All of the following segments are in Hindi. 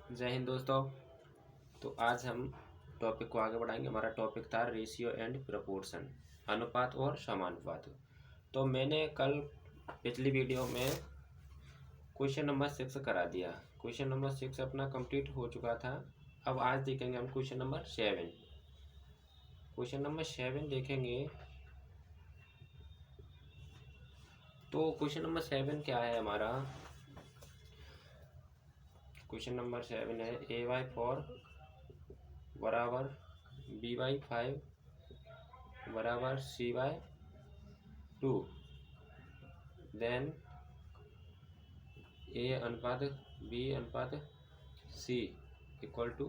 जय हिंद दोस्तों। तो आज हम टॉपिक को आगे बढ़ाएंगे। हमारा टॉपिक था रेशियो एंड प्रपोर्शन, अनुपात और समानुपात। तो मैंने कल पिछली वीडियो में क्वेश्चन नंबर 6 करा दिया। क्वेश्चन नंबर 6 अपना कंप्लीट हो चुका था। अब आज देखेंगे हम क्वेश्चन नंबर 7। क्वेश्चन नंबर 7 देखेंगे। तो क्वेश्चन नंबर 7 क्या है हमारा? क्वेश्चन नंबर 7 है A/4 बराबर B/5 बराबर C/2, देन A अनुपात B अनुपात C इक्वल टू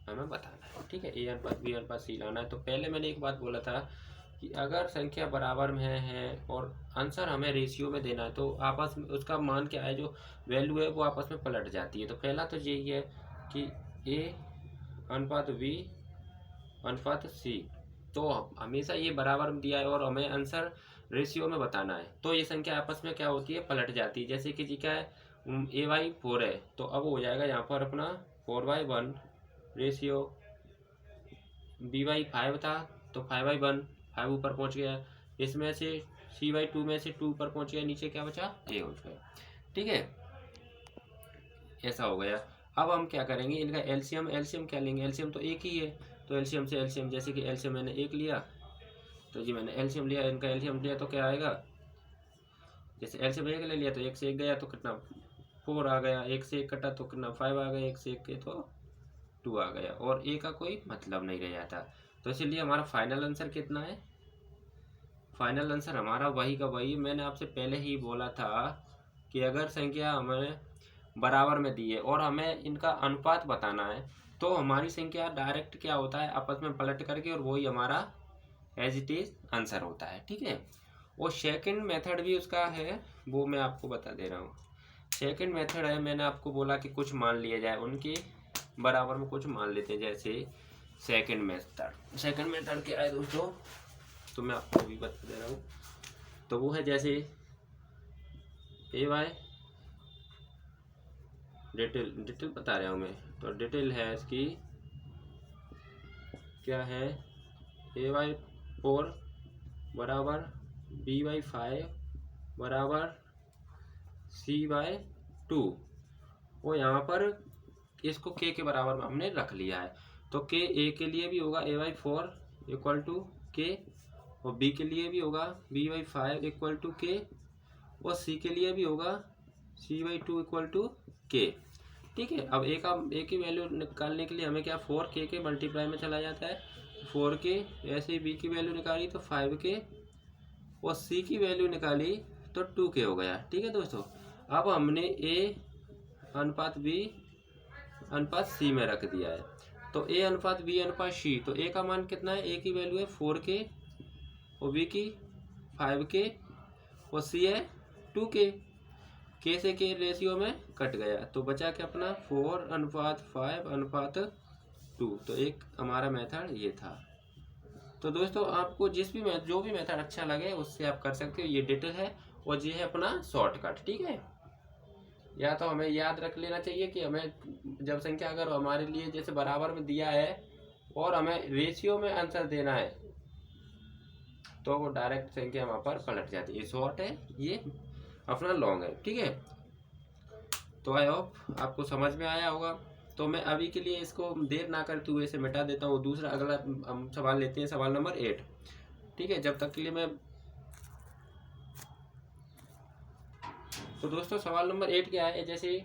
हमें बताना है। ठीक है, A अनुपात B अनुपात C लाना है। तो पहले मैंने एक बात बोला था कि अगर संख्या बराबर में है और आंसर हमें रेशियो में देना है तो आपस में उसका मान क्या है, जो वैल्यू है वो आपस में पलट जाती है। तो पहला तो यही है कि A अनुपात B अनुपात C, तो हमेशा ये बराबर में दिया है और हमें आंसर रेशियो में बताना है। तो ये संख्या आपस में क्या होती है, पलट जाती है। जैसे कि जी क्या है, A/4 है तो अब हो जाएगा यहाँ पर अपना 4/1 रेशियो B/5 था तो 5/1, 5 ऊपर पहुँच गया। इसमें से C/2 में से 2 ऊपर पहुँच गया, नीचे क्या बचा, A हो गया। ठीक है, ऐसा हो गया। अब हम क्या करेंगे, इनका एलसीएम एलसीएम क्या लेंगे, एलसीएम तो एक ही है। तो एलसीएम से एलसीएम, जैसे कि एलसीएम मैंने एक लिया तो जी मैंने एलसीएम लिया, इनका एलसीएम लिया तो क्या आएगा, जैसे एलसीएम एक ले लिया तो एक से एक गया तो कितना 4 आ गया, एक से एक कटा तो कितना 5 आ गया, एक से एक के तो 2 आ गया और ए का कोई मतलब नहीं रह जाता। तो इसलिए हमारा फाइनल आंसर कितना है, फाइनल आंसर हमारा वही का वही। मैंने आपसे पहले ही बोला था कि अगर संख्या हमें बराबर में दी है और हमें इनका अनुपात बताना है तो हमारी संख्या डायरेक्ट क्या होता है, आपस में पलट करके, और वही हमारा एज इट इज आंसर होता है। ठीक है, और सेकंड मेथड भी उसका है, वो मैं आपको बता दे रहा हूँ। सेकंड मेथड है, मैंने आपको बोला कि कुछ मान लिए जाए, उनके बराबर में कुछ मान लेते हैं। जैसे सेकंड मेथड क्या है दोस्तों, तो मैं आपको भी बता दे रहा हूँ। तो वो है जैसे A/, डिटेल बता रहा हूँ मैं। तो डिटेल है इसकी क्या है, A/4 बराबर B/5 बराबर C/2, वो यहाँ पर इसको K के बराबर में हमने रख लिया है। तो K A के लिए भी होगा A/4 इक्वल टू K, और B के लिए भी होगा B/5 इक्वल टू K, और C के लिए भी होगा C/2 इक्वल टू K। ठीक है, अब A की वैल्यू निकालने के लिए हमें क्या, 4K के मल्टीप्लाई में चला जाता है। 4K, ऐसे ही B की वैल्यू निकाली तो 5K, और C की वैल्यू निकाली तो 2K हो गया। ठीक है दोस्तों, अब हमने A अनुपात B अनुपात C में रख दिया है। तो A अनुपात B अनुपात C, तो A का मान कितना है, A की वैल्यू है 4K और B की 5K और C है 2K। K से K रेशियो में कट गया तो बचा क्या अपना 4:5:2। तो एक हमारा मेथड ये था। तो दोस्तों आपको जो भी मेथड अच्छा लगे उससे आप कर सकते हो। ये डिटेल है और ये है अपना शॉर्टकट। ठीक है, या तो हमें याद रख लेना चाहिए कि हमें जब संख्या अगर हमारे लिए जैसे बराबर में दिया है और हमें रेशियो में आंसर देना है तो वो डायरेक्ट संख्या वहाँ पर पलट जाती है। ये शॉर्ट है, ये अपना लॉन्ग है। ठीक है, तो आई होप आपको समझ में आया होगा। तो मैं अभी के लिए इसको देर ना करते हुए इसे मिटा देता हूँ। दूसरा अगला हम सवाल लेते हैं, सवाल नंबर 8। ठीक है, जब तक के लिए मैं, तो दोस्तों सवाल नंबर 8 क्या है, जैसे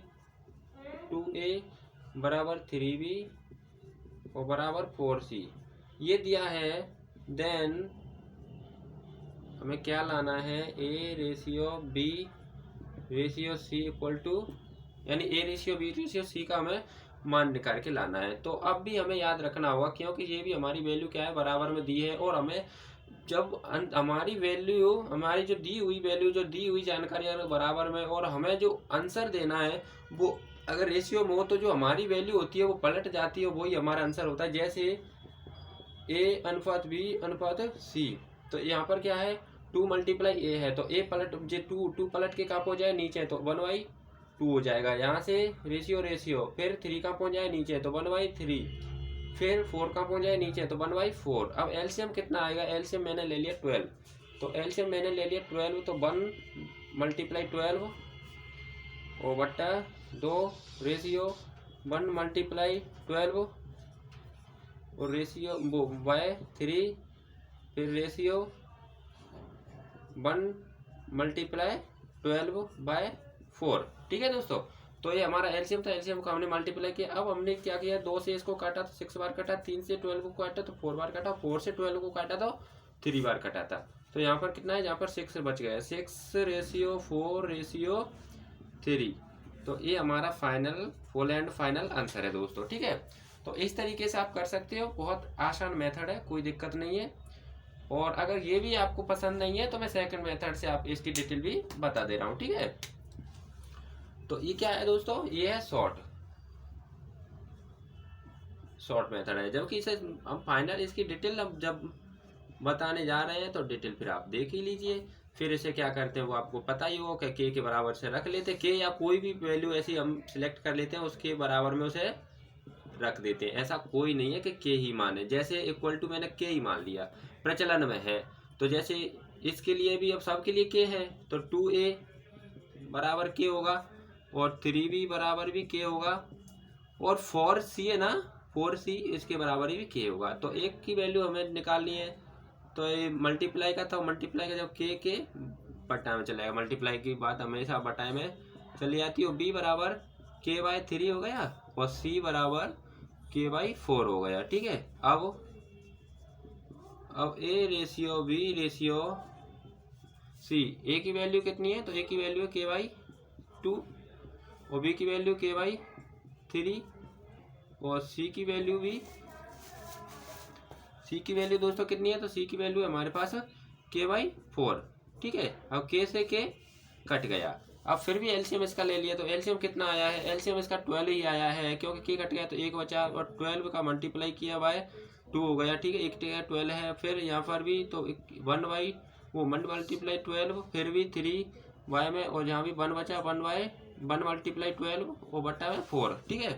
2A बराबर 3B और बराबर 4C ये दिया है। देन हमें क्या लाना है, A ratio B ratio C equal to, यानी A ratio B ratio C का हमें मान निकाल के लाना है। तो अब भी हमें याद रखना होगा क्योंकि ये भी हमारी वैल्यू क्या है, बराबर में दी है, और हमें जब हमारी वैल्यू, हमारी जो दी हुई वैल्यू, जो दी हुई जानकारी अगर बराबर में, और हमें जो आंसर देना है वो अगर रेशियो में हो तो जो हमारी वैल्यू होती है वो पलट जाती है, वही हमारा आंसर होता है। जैसे A अनुपात B अनुपात C, तो यहाँ पर क्या है 2 × A है तो A पलट, जो 2 पलट के कहाँ हो जाए, नीचे, तो 1/2 2 हो जाएगा। यहाँ से रेशियो फिर 3 कहाँ पहुँच जाए नीचे तो 1/3, फिर 4 कहाँ पहुँच जाए नीचे तो 1/4। अब एलसीएम कितना आएगा, एलसीएम मैंने ले लिया 12, तो एलसीएम मैंने ले लिया 12, तो 1 × 12 और बट्टा 2 रेशियो 1 × 12 और रेशियो वो बाय 3, फिर रेशियो 1 × 12/4। ठीक है दोस्तों, तो ये हमारा एलसीएम था, एलसीएम को हमने मल्टीप्लाई किया। अब हमने क्या किया, 2 से इसको काटा तो 6 बार काटा, 3 से 12 को काटा तो 4 बार काटा, 4 से 12 को काटा तो 3 बार काटा था। तो यहाँ पर कितना है, यहाँ पर 6 बच गया, 6/4/3। तो ये हमारा फुल एंड फाइनल आंसर है दोस्तों। ठीक है, तो इस तरीके से आप कर सकते हो, बहुत आसान मेथड है, कोई दिक्कत नहीं है। और अगर ये भी आपको पसंद नहीं है तो मैं सेकंड मेथड से आप इसकी डिटेल भी बता दे रहा हूँ। ठीक है, तो ये क्या है दोस्तों, ये है शॉर्ट मेथड है, जबकि इसे हम फाइनल इसकी डिटेल अब जब बताने जा रहे हैं तो डिटेल फिर आप देख ही लीजिए। फिर इसे क्या करते हैं वो आपको पता ही होगा, के के बराबर से रख लेते हैं, के या कोई भी वैल्यू ऐसी हम सिलेक्ट कर लेते हैं, उसके बराबर में उसे रख देते हैं। ऐसा कोई नहीं है कि के ही माने, जैसे इक्वल टू मैंने के ही मान लिया, प्रचलन में है, तो जैसे इसके लिए भी अब सबके लिए के है, तो 2a बराबर के होगा और 3b बराबर भी के होगा और 4c है ना, 4c इसके बराबर ही भी के होगा। तो एक की वैल्यू हमें निकालनी है, तो ये मल्टीप्लाई का था, मल्टीप्लाई का जब के बटा में चलेगा, मल्टीप्लाई की बात हमेशा बटाए में चली जाती है। b बराबर k/3 हो गया और c बराबर k/4 हो गया। ठीक है, अब a ratio b ratio c, a की वैल्यू कितनी है, तो a की वैल्यू है k/2 और b की वैल्यू k/3 और c की वैल्यू दोस्तों कितनी है, तो c की वैल्यू हमारे पास k/4। ठीक है, अब k से k कट गया, अब फिर भी एलसीएम इसका ले लिया, तो एलसीएम कितना आया है, एलसीएम इसका 12 ही आया है, क्योंकि k कट गया तो 1 बचा और 12 का मल्टीप्लाई किया बाय 2 हो गया। ठीक है, 1 जगह 12 है, फिर यहाँ पर भी तो 1 बाई वो मल्टीप्लाई 12, फिर भी 3 बाय में, और यहाँ भी 1 बचा, 1 × 12 वो बटा में 4। ठीक है,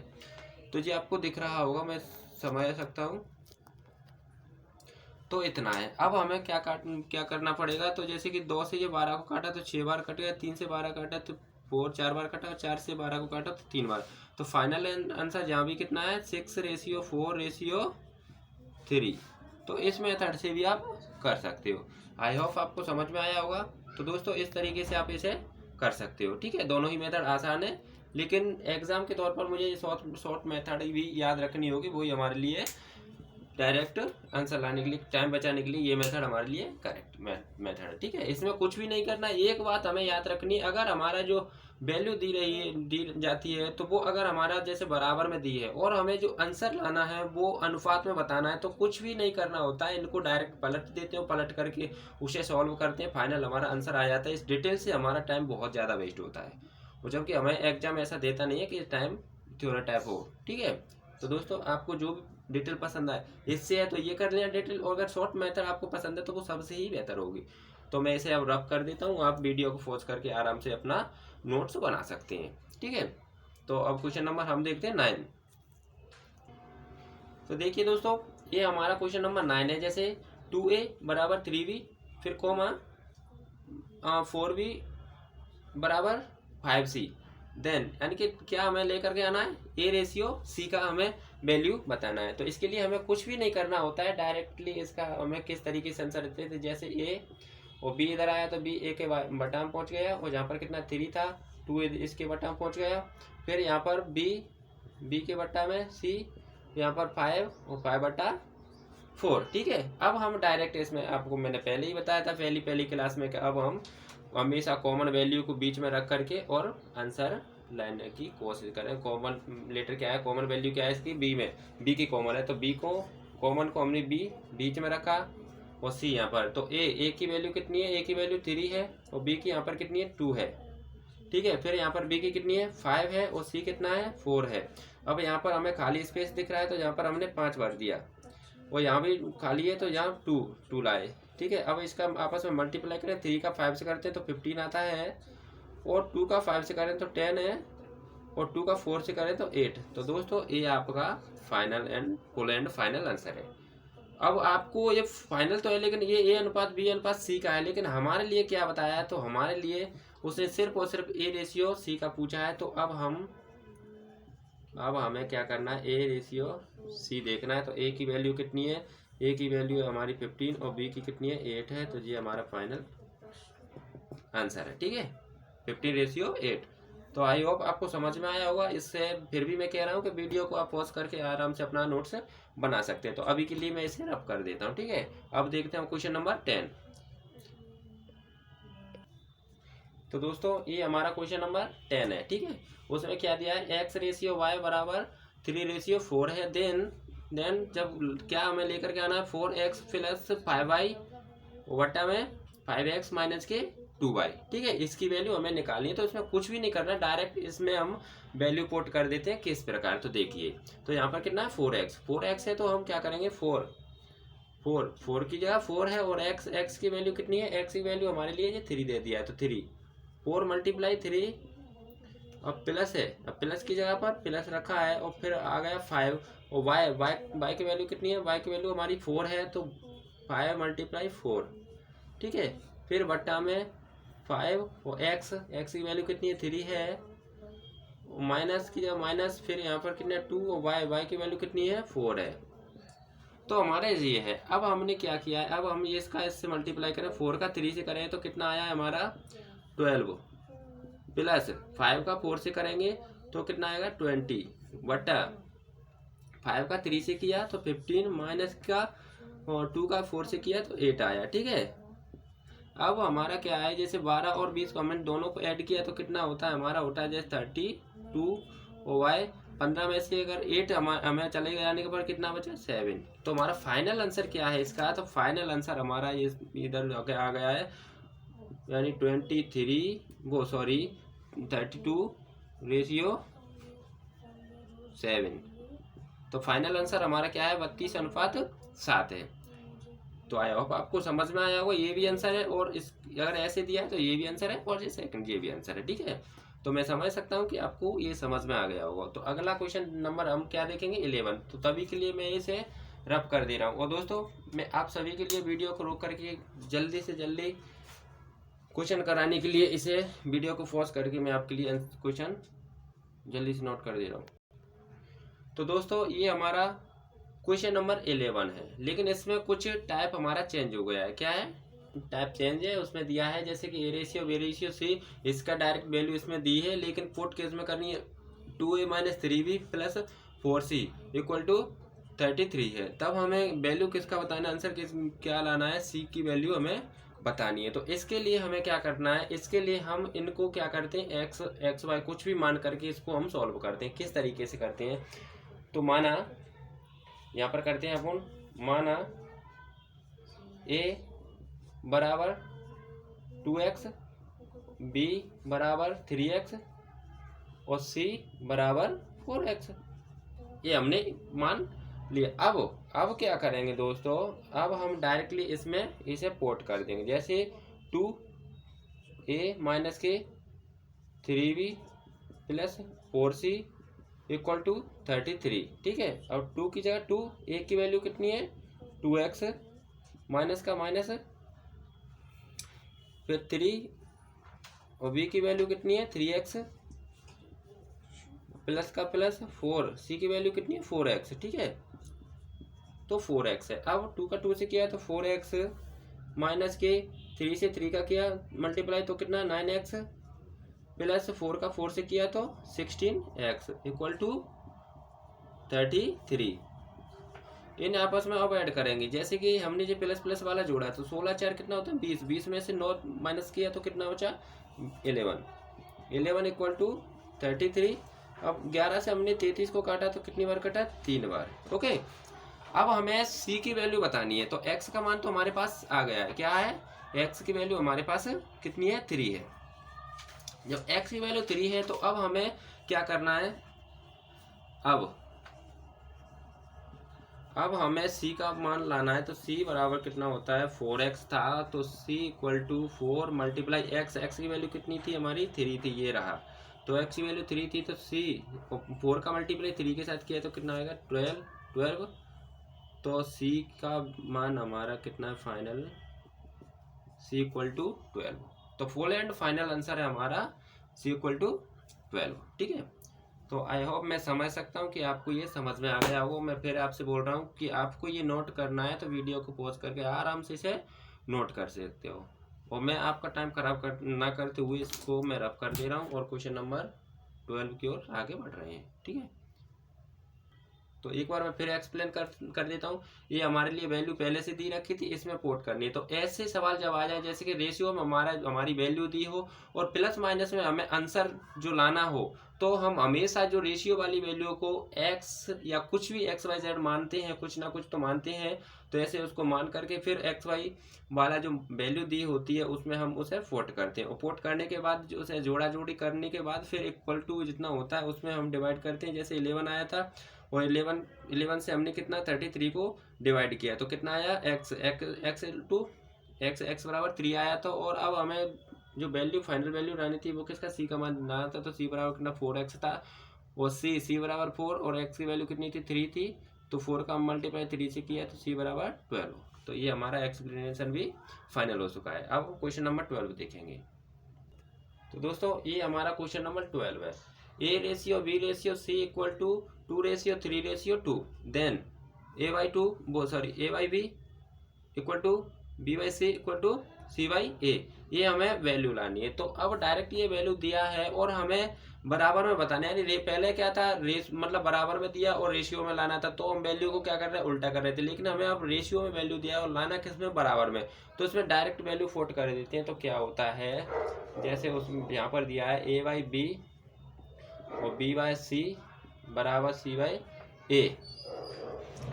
तो ये आपको दिख रहा होगा, मैं समझ सकता हूँ। तो इतना है। अब हमें क्या करना पड़ेगा, तो जैसे कि 2 से ये 12 को काटा तो 6 बार कट गया, 3 से 12 काटा तो 4 बार कटा, 4 से 12 को काटा तो 3 बार। तो फाइनल आंसर यहाँ भी कितना है, 6/4/3। तो इस मेथड से भी आप कर सकते हो। आई होप आपको समझ में आया होगा। तो दोस्तों इस तरीके से आप इसे कर सकते हो। ठीक है, दोनों ही मेथड आसान है, लेकिन एग्जाम के तौर पर मुझे शॉर्ट मेथड भी याद रखनी होगी, वही हमारे लिए डायरेक्ट आंसर लाने के लिए, टाइम बचाने के लिए ये मेथड हमारे लिए करेक्ट मेथड है। ठीक है, इसमें कुछ भी नहीं करना। एक बात हमें याद रखनी, अगर हमारा जो वैल्यू दी जाती है, तो वो अगर हमारा जैसे बराबर में दी है और हमें जो आंसर लाना है वो अनुपात में बताना है, तो कुछ भी नहीं करना होता है, इनको डायरेक्ट पलट देते हो, पलट करके उसे सॉल्व करते हैं, फाइनल हमारा आंसर आ जाता है। इस डिटेल से हमारा टाइम बहुत ज़्यादा वेस्ट होता है, और जबकि हमें एग्जाम ऐसा देता नहीं है कि टाइम थोड़ा टाइप हो। ठीक है, तो दोस्तों आपको जो डिटेल पसंद आए इससे है तो ये कर लेना डिटेल, और अगर शॉर्ट मेथड आपको पसंद है तो वो सबसे ही बेहतर होगी। तो मैं इसे अब रफ कर देता हूँ, आप वीडियो को पॉज करके आराम से अपना नोट्स बना सकते हैं। ठीक है, तो अब क्वेश्चन नंबर हम देखते हैं 9। तो देखिए दोस्तों, ये हमारा क्वेश्चन नंबर 9 है। जैसे 2a बराबर 3b, फिर कोमा 4b बराबर 5c, देन यानी कि क्या हमें लेकर के आना है, a रेशियो c का हमें वैल्यू बताना है। तो इसके लिए हमें कुछ भी नहीं करना होता है, डायरेक्टली इसका हमें किस तरीके से आंसर देते थे, जैसे a और b इधर आया तो b a के बटा में पहुंच गया, और जहाँ पर कितना 3 था 2 इसके बटा में पहुंच गया, फिर यहाँ पर b के बटा में c, यहाँ पर 5 और 5/4। ठीक है, अब हम डायरेक्ट इसमें आपको मैंने पहले ही बताया था पहली क्लास में कि अब हम हमेशा कॉमन वैल्यू को बीच में रख करके और आंसर लाने की कोशिश करें। कॉमन लेटर क्या है, कॉमन वैल्यू क्या है इसकी, बी में, बी की कॉमन है, तो बी को कॉमन को हमने बी बीच में रखा और सी यहाँ पर। तो ए की वैल्यू कितनी है, ए की वैल्यू 3 है और बी की यहाँ पर कितनी है 2 है। ठीक है, फिर यहाँ पर बी की कितनी है 5 है और सी कितना है 4 है। अब यहाँ पर हमें खाली स्पेस दिख रहा है, तो यहाँ पर हमने 5 भर दिया, और यहाँ भी खाली है तो यहाँ 2 लाए। ठीक है, अब इसका आपस में मल्टीप्लाई करें, 3 का 5 से करते हैं तो 15 आता है, और 2 का 5 से करें तो 10 है, और 2 का 4 से करें तो 8। तो दोस्तों ये आपका final and full and final answer है। अब आपको ये फाइनल तो है, लेकिन ये ए अनुपात बी अनुपात सी का है, लेकिन हमारे लिए क्या बताया है, तो हमारे लिए उसने सिर्फ और सिर्फ ए रेशियो सी का पूछा है। तो अब हमें क्या करना है, ए रेशियो सी देखना है। तो ए की वैल्यू कितनी है, ए की वैल्यू है हमारी 15 और बी की कितनी है 8 है। तो ये हमारा फाइनल आंसर है, ठीक है, 15:8। तो आई होप आपको समझ में आया होगा। इससे फिर भी मैं कह रहा हूँ कि वीडियो को आप पॉज करके आराम से अपना नोट्स बना सकते हैं। तो अभी के लिए मैं इसे रब कर देता हूँ, ठीक है। अब देखते हैं क्वेश्चन नंबर 10। तो दोस्तों ये हमारा क्वेश्चन नंबर 10 है, ठीक है। उसमें क्या दिया है, x रेशियो y बराबर 3:4 है। देन जब क्या हमें लेकर के आना है, 4x प्लस 5y वटा में 5x माइनस के 2y, ठीक है। इसकी वैल्यू हमें निकालनी है। तो इसमें कुछ भी नहीं करना, डायरेक्ट इसमें हम वैल्यू पुट कर देते हैं किस प्रकार। तो देखिए, तो यहाँ पर कितना है 4x है, तो हम क्या करेंगे 4 की जगह 4 है, और x की वैल्यू कितनी है, x की वैल्यू हमारे लिए ये 3 दे दिया है। तो 4 मल्टीप्लाई 3 अब प्लस है, अब प्लस की जगह पर प्लस रखा है, और फिर आ गया 5, और y की वैल्यू कितनी है, y की वैल्यू हमारी 4 है, तो 5 मल्टीप्लाई 4, ठीक है। फिर बट्टा में 5 और x की वैल्यू कितनी है 3 है, माइनस की जगह माइनस, फिर यहाँ पर कितना 2, और y की वैल्यू कितनी है 4 है। तो हमारे ये है। अब हमने क्या किया है, अब हम ये इसका इससे मल्टीप्लाई करें, 4 का 3 से करें तो कितना आया है हमारा 12, प्लस 5 का 4 से करेंगे तो कितना आएगा 20, बटा 5 का 3 से किया तो 15, माइनस का 2 का 4 से किया तो 8 आया, ठीक है। अब हमारा क्या है, जैसे 12 और 20 को हमने दोनों को ऐड किया तो कितना होता है, हमारा होता है जैसे 32, और y 15 में से अगर 8 हमें चले जाने के बाद कितना बचा 7। तो हमारा फाइनल आंसर क्या है इसका, तो फाइनल आंसर हमारा ये इधर आ गया है, यानी 32:7। तो फाइनल आंसर हमारा क्या है 32:7 है। तो आई होप आपको समझ में आया होगा। ये भी आंसर है, और इस अगर ऐसे दिया है तो ये भी आंसर है, और ये सेकंड ये भी आंसर है, ठीक है। तो मैं समझ सकता हूँ कि आपको ये समझ में आ गया होगा। तो अगला क्वेश्चन नंबर हम क्या देखेंगे 11। तो तभी के लिए मैं इसे रब कर दे रहा हूँ। और दोस्तों मैं आप सभी के लिए वीडियो को रोक करके जल्दी से जल्दी क्वेश्चन कराने के लिए इसे वीडियो को पॉज करके मैं आपके लिए क्वेश्चन जल्दी से नोट कर दे रहा हूँ। तो दोस्तों ये हमारा क्वेश्चन नंबर 11 है, लेकिन इसमें कुछ टाइप हमारा चेंज हो गया है। क्या है, टाइप चेंज है। उसमें दिया है जैसे कि A ratio B ratio C, इसका डायरेक्ट वैल्यू इसमें दी है, लेकिन पुट केस में करनी है 2a minus 3b plus 4c equal to 33 है। तब हमें वैल्यू किसका बताना है, आंसर क्या लाना है, सी की वैल्यू हमें बतानी है। तो इसके लिए हमें क्या करना है, इसके लिए हम इनको क्या करते हैं एक्स वाई कुछ भी मान करके इसको हम सॉल्व करते हैं। किस तरीके से करते हैं, तो माना यहाँ पर करते हैं अपन, माना a बराबर 2x, b बराबर 3x और c बराबर 4x, ये हमने मान लिया। अब क्या करेंगे दोस्तों, अब हम डायरेक्टली इसमें इसे पोर्ट कर देंगे। जैसे 2a माइनस के 3b plus 4c equal to 33, ठीक है। अब 2 की जगह 2, a की वैल्यू कितनी है 2x, माइनस का माइनस, फिर 3, और b की वैल्यू कितनी है 3x, प्लस का प्लस 4, c की वैल्यू कितनी है 4x, ठीक है। तो 4x है। अब 2 का 2 से किया तो 4x, माइनस के 3 से 3 का किया मल्टीप्लाई तो कितना 9x, प्लस 4 का 4 से किया तो 16x इक्वल टू 33। इन आपस में अब ऐड करेंगे। जैसे कि हमने जो प्लस प्लस वाला जोड़ा तो 16 4 कितना होता है 20, 20 में से 9 माइनस किया तो कितना बचा 11 इक्वल टू 33। अब 11 से हमने 33 को काटा तो कितनी बार कटा 3 बार, ओके। अब हमें c की वैल्यू बतानी है। तो x का मान तो हमारे पास आ गया है, क्या है x की वैल्यू हमारे पास कितनी है 3 है। जब x की वैल्यू 3 है तो अब हमें क्या करना है, अब हमें सी का मान लाना है, तो सी बराबर कितना होता है 4x था, तो C equal to 4 multiply X, X की वैल्यू कितनी थी हमारी 3 थी, ये रहा, तो एक्स की वैल्यू 3 थी, तो सी 4 का मल्टीप्लाई 3 के साथ किया तो कितना आएगा 12, तो सी का मान हमारा कितना है फाइनल, सी इक्वल टू 12, तो फुल एंड फाइनल आंसर है हमारा सी इक्वल टू 12। ठीक है, तो आई होप मैं समझ सकता हूँ कि आपको ये समझ में आ गया होगा। मैं फिर आपसे बोल रहा हूँ कि आपको ये नोट करना है तो वीडियो को पॉज करके आराम से इसे नोट कर सकते हो, और मैं आपका टाइम खराब ना करते हुए इसको मैं रफ कर दे रहा हूँ और क्वेश्चन नंबर 12 की ओर आगे बढ़ रहे हैं। ठीक है, तो एक बार मैं फिर एक्सप्लेन कर देता हूँ। ये हमारे लिए वैल्यू पहले से दी रखी थी, इसमें पुट करनी है। तो ऐसे सवाल जब आ जाए जैसे कि रेशियो में हमारी वैल्यू दी हो और प्लस माइनस में हमें आंसर जो लाना हो, तो हम हमेशा जो रेशियो वाली वैल्यू को एक्स या कुछ भी एक्स वाई जेड मानते हैं, कुछ ना कुछ तो मानते हैं, तो ऐसे उसको मान करके फिर एक्स वाई वाला जो वैल्यू दी होती है उसमें हम उसे पुट करते हैं, और पुट करने के बाद जो उसे जोड़ा जोड़ी करने के बाद फिर इक्वल टू जितना होता है उसमें हम डिवाइड करते हैं। जैसे 11 आया था और 11 से हमने कितना 33 को डिवाइड किया, तो कितना आया एक्स बराबर 3 आया था। और अब हमें जो वैल्यू फाइनल वैल्यू लानी थी वो किसका सी का मान लाना था, तो सी बराबर कितना 4x था, और सी बराबर 4 और x की वैल्यू कितनी थी 3 थी, तो 4 का मल्टीप्लाई 3 से किया तो सी बराबर 12। तो ये हमारा एक्सप्लेनेशन भी फाइनल हो चुका है। अब क्वेश्चन नंबर 12 देखेंगे। तो दोस्तों ये हमारा क्वेश्चन नंबर 12 है। A ratio B ratio C equal to 2 ratio 3 ratio 2, then A by B equal to B by C equal to C by A, ये हमें वैल्यू लानी है। तो अब डायरेक्ट ये वैल्यू दिया है और हमें बराबर में बताना है, यानी पहले क्या था मतलब बराबर में दिया और रेशियो में लाना था, तो हम वैल्यू को क्या कर रहे हैं उल्टा कर रहे थे, लेकिन हमें अब रेशियो में वैल्यू दिया है और लाना किस में बराबर में, तो इसमें डायरेक्ट वैल्यू फोट कर देते हैं। तो क्या होता है, जैसे उस यहाँ पर दिया है ए बाई बी और बी बाई सी बराबर सी बाई ए।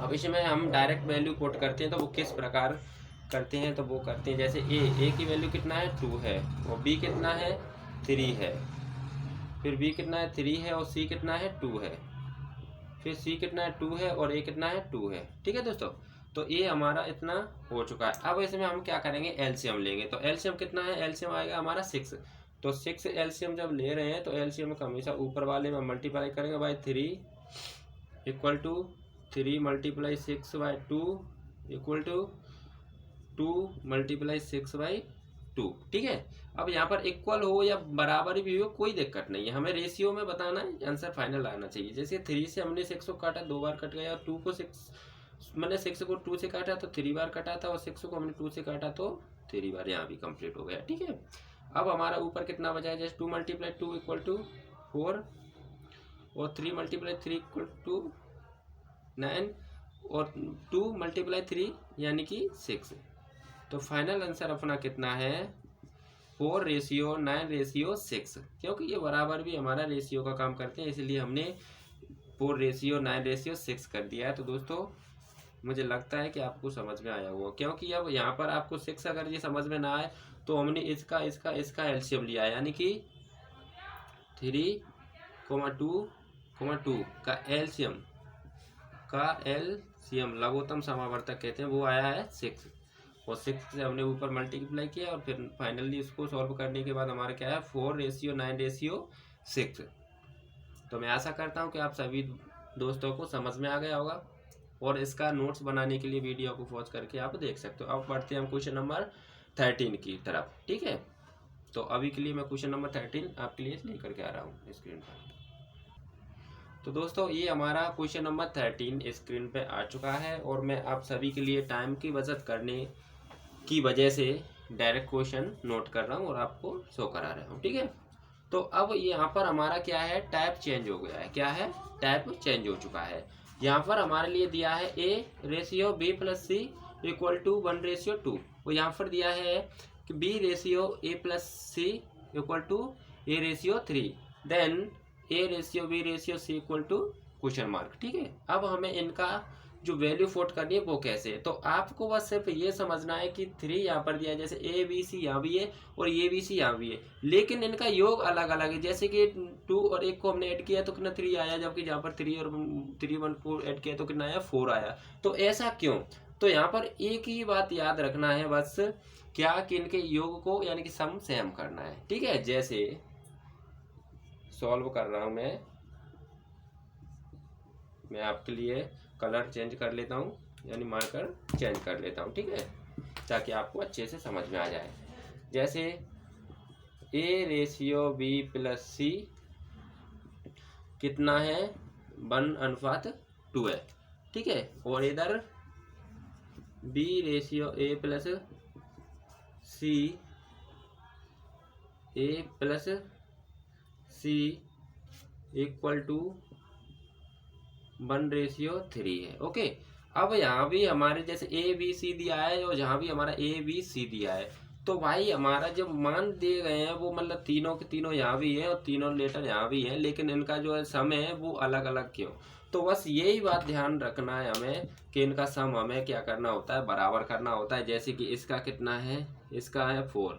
अब इसमें हम डायरेक्ट वैल्यू पुट करते हैं, तो वो किस प्रकार करते हैं, तो वो करते हैं जैसे ए की वैल्यू कितना है 2 है, और बी कितना है 3 है, फिर बी कितना है 3 है और सी कितना है 2 है, फिर सी कितना है 2 है और ए कितना है 2 है। ठीक है दोस्तों, तो ये हमारा इतना हो चुका है। अब इसमें हम क्या करेंगे एलसीएम लेंगे, तो एलसीएम कितना है, एलसीएम आएगा हमारा 6, तो 6 एलसीएम जब ले रहे हैं तो एलसीएम का हमेशा ऊपर वाले में मल्टीप्लाई करेंगे by 3 equal to 3 multiply 6 by 2 equal to 2 multiply 6 by 2। ठीक है, अब यहाँ पर इक्वल हो या बराबर भी हो कोई दिक्कत नहीं है, हमें रेशियो में बताना है, आंसर फाइनल आना चाहिए। जैसे 3 से हमने 6 को काटा 2 बार कट गया, 2 को 6 मैंने 6 को 2 से काटा तो 3 बार कटा था, और 6 को हमने 2 से काटा तो 3 बार, यहाँ भी कंप्लीट हो गया। ठीक है, अब हमारा ऊपर कितना बचा है, जैसे 2 मल्टीप्लाई 2 इक्वल टू 4 और 3 मल्टीप्लाई 3 इक्वल टू 9 और 2 मल्टीप्लाई 3 यानी कि 6। तो फाइनल आंसर अपना कितना है 4 रेशियो 9 रेशियो 6, क्योंकि ये बराबर भी हमारा रेशियो का काम करते हैं, इसलिए हमने 4 रेशियो 9 रेशियो 6 कर दिया है। तो दोस्तों मुझे लगता है कि आपको समझ में आया होगा, क्योंकि अब यहाँ पर आपको 6 अगर ये समझ में ना आए तो हमने इसका एलसीएम लिया, यानी कि 3,2,2 का एलसीएम लघुत्तम समावर्तक कहते हैं, वो आया है 6, और 6 से हमने ऊपर मल्टीप्लाई किया और फिर फाइनली इसको सॉल्व करने के बाद हमारा क्या है 4 रेशियो 9 रेशियो 6। तो मैं आशा करता हूँ कि आप सभी दोस्तों को समझ में आ गया होगा, और इसका नोट्स बनाने के लिए वीडियो को पॉज करके आप देख सकते हो। अब बढ़ते हैं हम क्वेश्चन नंबर 13 की तरफ। ठीक है, तो अभी के लिए मैं क्वेश्चन नंबर 13 आपके लिए लेकर के आ रहा हूँ स्क्रीन पर। तो दोस्तों ये हमारा क्वेश्चन नंबर 13 स्क्रीन पे आ चुका है, और मैं आप सभी के लिए टाइम की बचत करने की वजह से डायरेक्ट क्वेश्चन नोट कर रहा हूँ और आपको शो करा रहा हूँ। ठीक है, तो अब यहाँ पर हमारा क्या है टाइप चेंज हो गया है, क्या है टाइप चेंज हो चुका है। यहाँ पर हमारे लिए दिया है A ratio B plus C equal to 1 ratio 2, और यहाँ पर दिया है कि B ratio A plus C equal to A ratio 3, then A ratio B ratio C equal to question mark. ठीक है, अब हमें इनका जो वैल्यू पुट करनी है वो कैसे है। तो आपको बस सिर्फ ये समझना है कि 3 यहाँ पर दिया है, जैसे ए बी सी यहाँ भी है और ये बी सी यहाँ भी है, लेकिन इनका योग अलग अलग है। जैसे कि 2 और 1 को हमने ऐड किया तो कितना 3 आया, जबकि यहाँ पर 3 और 3 1 को ऐड किया तो कितना आया 4 आया। तो ऐसा क्यों? तो यहाँ पर एक ही बात याद रखना है बस, क्या कि इनके योग को यानी कि सम सेम करना है। ठीक है, जैसे सॉल्व कर रहा हूं मैं आपके लिए कलर चेंज कर लेता हूं, यानी मार्कर चेंज कर लेता हूं, ठीक है, ताकि आपको अच्छे से समझ में आ जाए। जैसे A ratio B plus C कितना है 1:2 है, ठीक है, और इधर B ratio A plus C equal to 1:3 है। ओके, अब यहाँ भी हमारे जैसे ए बी सी दिया है और यहाँ भी हमारा ए बी सी दिया है, तो भाई हमारा जो मान दिए गए हैं वो मतलब तीनों के तीनों यहाँ भी है और तीनों लेटर यहाँ भी है, लेकिन इनका जो सम है वो अलग अलग क्यों? तो बस यही बात ध्यान रखना है हमें कि इनका सम हमें क्या करना होता है, बराबर करना होता है। जैसे कि इसका कितना है, इसका है 4,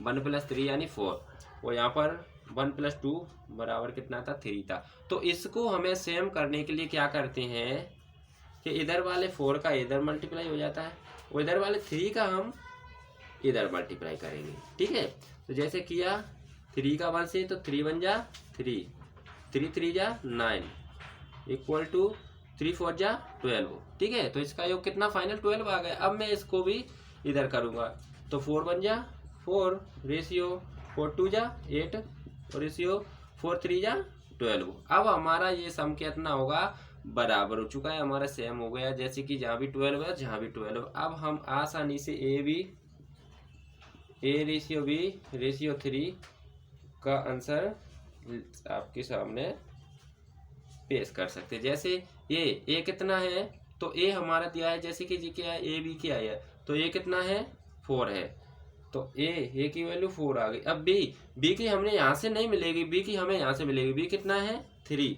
1 + 3 यानी 4, और यहाँ पर 1 + 2 बराबर कितना था 3 था। तो इसको हमें सेम करने के लिए क्या करते हैं कि इधर वाले 4 का इधर मल्टीप्लाई हो जाता है और इधर वाले 3 का हम इधर मल्टीप्लाई करेंगे, ठीक है। तो जैसे किया 3 का 1 से तो 3 बन जा 3, 3 3 जा 9 इक्वल टू 3 4 जा 12, ठीक है। तो इसका योग कितना फाइनल 12 आ गया। अब मैं इसको भी इधर करूंगा तो 4 बन जा 4 रेशियो 4 2 जा 8 और रेशियो 4 3 जा 12। अब हमारा ये सम कितना होगा, बराबर हो चुका है, हमारा सेम हो गया। जैसे कि जहाँ भी 12 है जहाँ भी 12। अब हम आसानी से ए रेशियो बी रेशियो 3 का आंसर आपके सामने पेश कर सकते हैं। जैसे ए कितना है, तो ए हमारा दिया है, जैसे कि जी क्या है, ए बी क्या है, तो ए कितना है 4 है, तो ए की वैल्यू 4 आ गई। अब बी की हमने यहाँ से नहीं मिलेगी, बी की हमें यहाँ से मिलेगी। बी कितना है 3,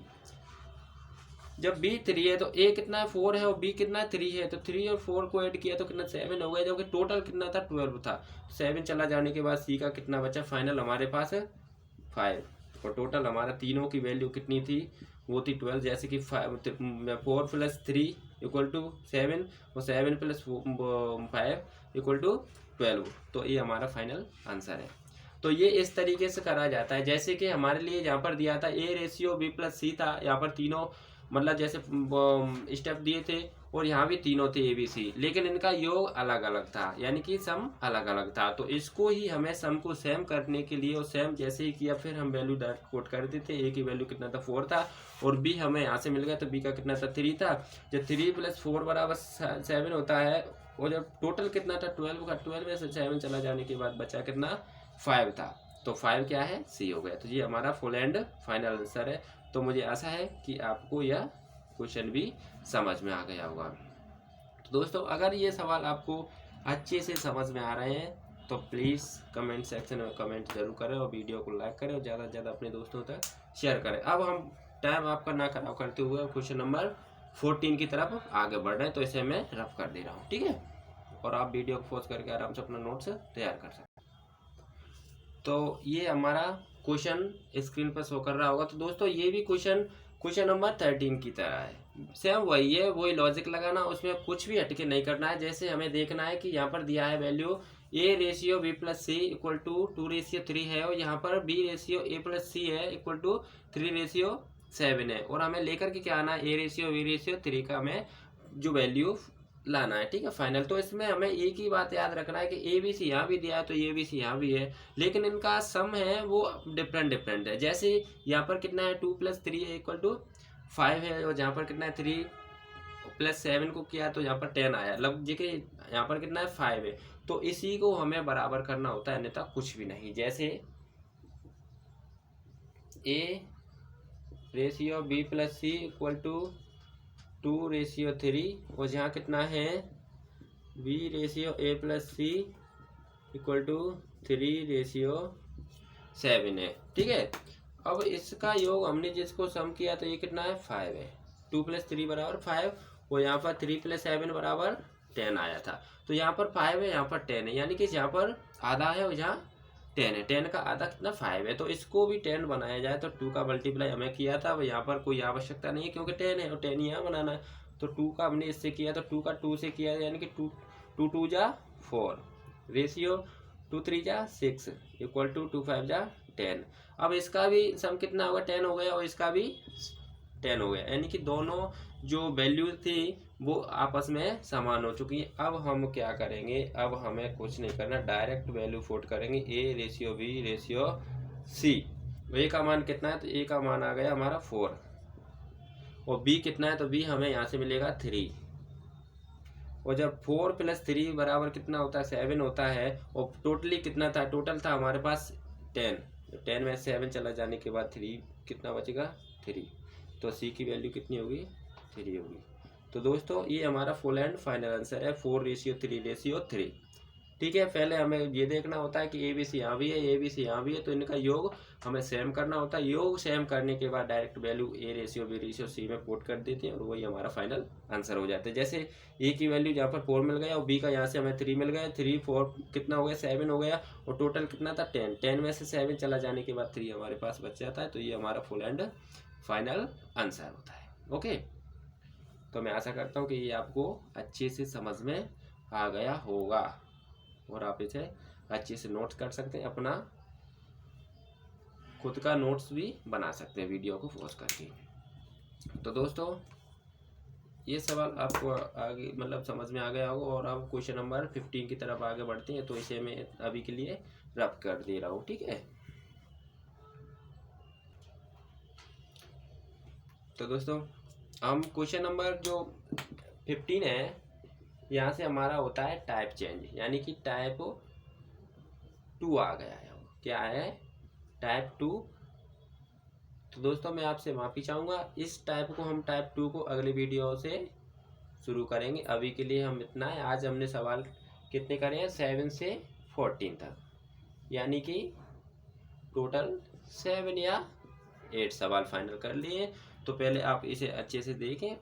जब बी 3 है तो ए कितना है 4 है और बी कितना है 3 है, तो 3 और 4 को ऐड किया तो कितना 7 हो गया, जबकि टोटल कितना था 12 था। 7 चला जाने के बाद सी का कितना बचा, फाइनल हमारे पास है 5, और टोटल हमारा तीनों की वैल्यू कितनी थी, वो थी 12। जैसे कि 4 + 3 = 7 और 7 + 5 = 12। तो ये हमारा फाइनल आंसर है। तो ये इस तरीके से करा जाता है। जैसे कि हमारे लिए यहाँ पर दिया था ए रेशियो बी + सी था, यहाँ पर तीनों मतलब जैसे स्टेप दिए थे और यहाँ भी तीनों थे ए बी सी, लेकिन इनका योग अलग अलग था, यानी कि सम अलग अलग था। तो इसको ही हमें सम को सेम करने के लिए, और सेम जैसे ही किया फिर हम वैल्यू डायरेक्ट कोट कर देते। ए की वैल्यू कितना था 4 था और बी हमें यहाँ से मिल गया, तो बी का कितना था 3 था। जब 3 + 4 बराबर 7 होता है, और जब टोटल कितना था 12 का, 12 में से 7 चला जाने के बाद बचा कितना 5 था, तो 5 क्या है सी हो गया। तो ये हमारा फुल एंड फाइनल आंसर है। तो मुझे आशा है कि आपको यह क्वेश्चन भी समझ में आ गया होगा। तो दोस्तों, अगर ये सवाल आपको अच्छे से समझ में आ रहे हैं तो प्लीज़ कमेंट सेक्शन में कमेंट जरूर करें और वीडियो को लाइक करें और ज़्यादा से ज़्यादा अपने दोस्तों तक शेयर करें। अब हम टाइम आपका ना खराब करते हुए क्वेश्चन नंबर 14 की तरफ आगे बढ़ रहे हैं, तो इसे मैं रफ कर दे रहा हूँ, ठीक है, और आप वीडियो को पॉज करके आराम से अपना नोट्स तैयार कर सकते हैं। तो ये हमारा क्वेश्चन स्क्रीन पर शो कर रहा होगा। तो दोस्तों, ये भी क्वेश्चन नंबर 13 की तरह है, सेम वही है, वही लॉजिक लगाना, उसमें कुछ भी हटके नहीं करना है। जैसे हमें देखना है कि यहाँ पर दिया है वैल्यू ए रेशियो बी + सी = 2:3 है, और यहाँ पर बी रेशियो ए + सी है = 3:7 है, और हमें लेकर के क्या आना है, ए रेशियो बी रेशियो 3 का हमें जो वैल्यू लाना है, ठीक है, फाइनल। तो इसमें हमें एक ही बात याद रखना है कि ए बी सी यहाँ भी दिया है तो ए बी सी यहाँ भी है, लेकिन इनका सम है वो डिफरेंट है। जैसे यहाँ पर कितना है 2 + 3 = 5 है, और जहाँ पर कितना है 3 + 7 को किया तो यहाँ पर 10 आया, मतलब जी कि यहाँ पर कितना है 5 है। तो इसी को हमें बराबर करना होता है, अन्यथा कुछ भी नहीं। जैसे ए रेशियो बी + सी = 2:3, और जहाँ कितना है बी रेशियो ए + सी = 3:7 है, ठीक है। अब इसका योग हमने जिसको सम किया तो ये कितना है 5 है, 2 + 3 = 5, वो यहाँ पर 3 + 7 बराबर 10 आया था। तो यहाँ पर 5 है, यहाँ पर 10 है, यानी कि जहाँ पर आधा है और यहाँ 10 है। 10 का आधा कितना 5 है, तो इसको भी 10 बनाया जाए तो 2 का मल्टीप्लाई हमें किया था, यहाँ पर कोई आवश्यकता नहीं है क्योंकि 10 है और 10 यहाँ बनाना है। तो 2 का हमने इससे किया, तो 2 का 2 से किया, यानी कि 2 2 जा 4, रेशियो 2 3 जा 6 इक्वल टू 2 5 जा 10। अब इसका भी सम कितना होगा, 10 हो गया और इसका भी 10 हो गया, यानी कि दोनों जो वैल्यू थी वो आपस में समान हो चुकी है। अब हम क्या करेंगे, अब हमें कुछ नहीं करना, डायरेक्ट वैल्यू पुट करेंगे, A ratio B ratio C. A का मान कितना है, तो ए का मान आ गया हमारा 4 और बी कितना है, तो बी हमें यहाँ से मिलेगा 3। और जब 4 + 3 बराबर कितना होता है, 7 होता है, और टोटली कितना था, टोटल था हमारे पास 10, 10 में 7 चला जाने के बाद 3 कितना बचेगा 3, तो सी की वैल्यू कितनी होगी 3 होगी। तो दोस्तों ये हमारा फुल एंड फाइनल आंसर है 4:3:3। ठीक है, पहले हमें ये देखना होता है कि ए बी सी यहाँ भी है, ए बी सी यहाँ भी है, तो इनका योग हमें सेम करना होता है। योग सेम करने के बाद direct value A ratio B ratio C में पुट कर देते हैं और वही हमारा फाइनल आंसर हो जाता है। जैसे ए की वैल्यू जहाँ पर 4 मिल गया और बी का यहाँ से हमें 3 मिल गया, 3 4 कितना हो गया 7 हो गया और टोटल कितना था 10, 10 में से 7 चला जाने के बाद 3 हमारे पास बच जाता है। तो ये हमारा फुल एंड फाइनल आंसर होता है। ओके, तो मैं आशा करता हूँ कि ये आपको अच्छे से समझ में आ गया होगा और आप इसे अच्छे से नोट्स कर सकते हैं, अपना खुद का नोट्स भी बना सकते हैं वीडियो को पॉज करके। तो दोस्तों ये सवाल आपको आगे मतलब समझ में आ गया होगा और अब क्वेश्चन नंबर 15 की तरफ आगे बढ़ते हैं। तो इसे मैं अभी के लिए रब कर दे रहा हूँ, ठीक है। तो दोस्तों हम क्वेश्चन नंबर जो 15 है, यहाँ से हमारा होता है टाइप चेंज, यानी कि टाइप 2 आ गया है। क्या है, टाइप 2। तो दोस्तों मैं आपसे माफ़ी चाहूँगा, इस टाइप को हम टाइप 2 को अगले वीडियो से शुरू करेंगे। अभी के लिए हम इतना है, आज हमने सवाल कितने करे हैं 7 से 14 तक, यानी कि टोटल 7 या 8 सवाल फाइनल कर लिए। तो पहले आप इसे अच्छे से देखें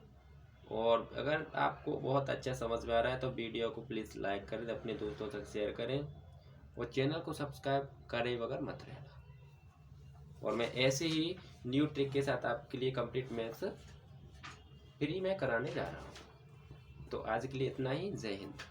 और अगर आपको बहुत अच्छा समझ में आ रहा है तो वीडियो को प्लीज़ लाइक करें, अपने दोस्तों तक शेयर करें और चैनल को सब्सक्राइब करे बगैर मत रहना। और मैं ऐसे ही न्यू ट्रिक के साथ आपके लिए कंप्लीट मैथ्स फ्री में कराने जा रहा हूँ। तो आज के लिए इतना ही, जय हिंद।